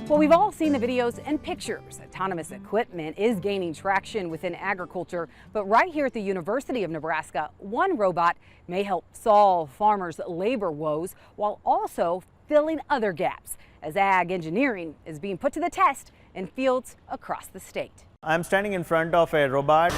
Well, we've all seen the videos and pictures. Autonomous equipment is gaining traction within agriculture, but right here at the University of Nebraska, one robot may help solve farmers' labor woes while also filling other gaps as ag engineering is being put to the test in fields across the state. I'm standing in front of a robot.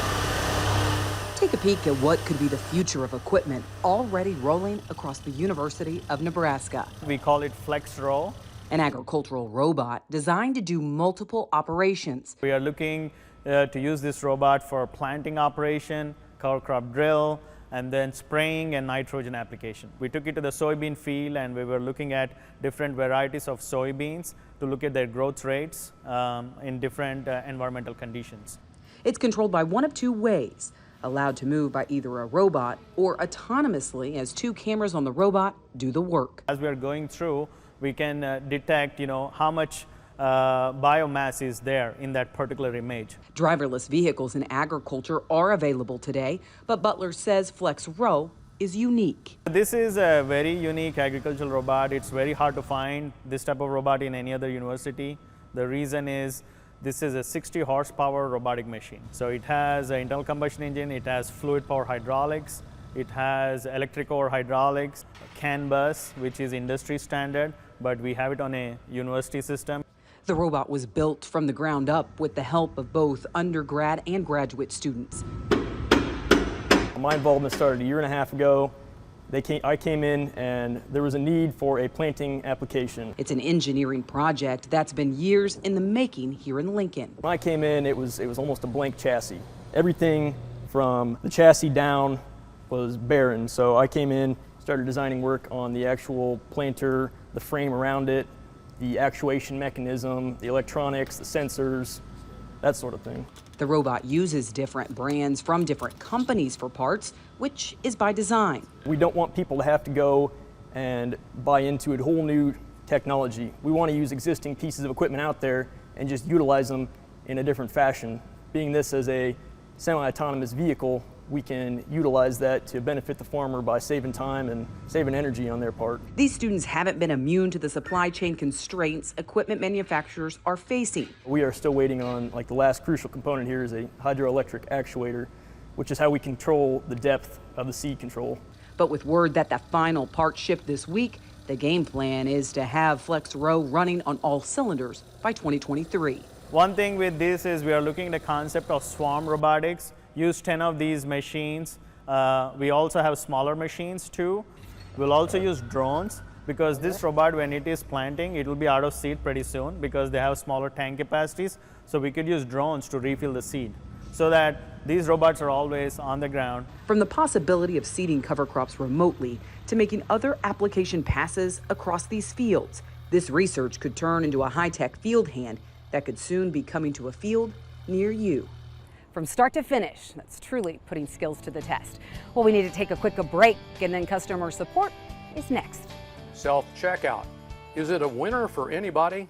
Take a peek at what could be the future of equipment already rolling across the University of Nebraska. We call it Flex Row. An agricultural robot designed to do multiple operations. We are looking to use this robot for planting operation, cover crop drill, and then spraying and nitrogen application. We took it to the soybean field and we were looking at different varieties of soybeans to look at their growth rates in different environmental conditions. It's controlled by one of two ways, allowed to move by either a robot or autonomously as two cameras on the robot do the work. As we are going through, we can detect, how much biomass is there in that particular image. Driverless vehicles in agriculture are available today, but Butler says Flex Row is unique. This is a very unique agricultural robot. It's very hard to find this type of robot in any other university. The reason is this is a 60 horsepower robotic machine. So it has an internal combustion engine, it has fluid power hydraulics, it has electric or hydraulics, CAN bus, which is industry standard, but we have it on a university system. The robot was built from the ground up with the help of both undergrad and graduate students. My involvement started a year and a half ago. I came in and there was a need for a planting application. It's an engineering project that's been years in the making here in Lincoln. When I came in, it was almost a blank chassis. Everything from the chassis down was barren. So I came in, started designing work on the actual planter, the frame around it, the actuation mechanism, the electronics, the sensors, that sort of thing. The robot uses different brands from different companies for parts, which is by design. We don't want people to have to go and buy into a whole new technology. We want to use existing pieces of equipment out there and just utilize them in a different fashion. Being this as a semi-autonomous vehicle, we can utilize that to benefit the farmer by saving time and saving energy on their part. These students haven't been immune to the supply chain constraints equipment manufacturers are facing. We are still waiting on, the last crucial component here is a hydroelectric actuator, which is how we control the depth of the seed control. But with word that the final part shipped this week, the game plan is to have Flex Row running on all cylinders by 2023. One thing with this is we are looking at the concept of swarm robotics. Use 10 of these machines. We also have smaller machines too. We'll also use drones because this robot, when it is planting, it will be out of seed pretty soon because they have smaller tank capacities. So we could use drones to refill the seed so that these robots are always on the ground. From the possibility of seeding cover crops remotely to making other application passes across these fields, this research could turn into a high-tech field hand that could soon be coming to a field near you. From start to finish, that's truly putting skills to the test. Well, we need to take a quick break, and then customer support is next. Self-checkout. Is it a winner for anybody?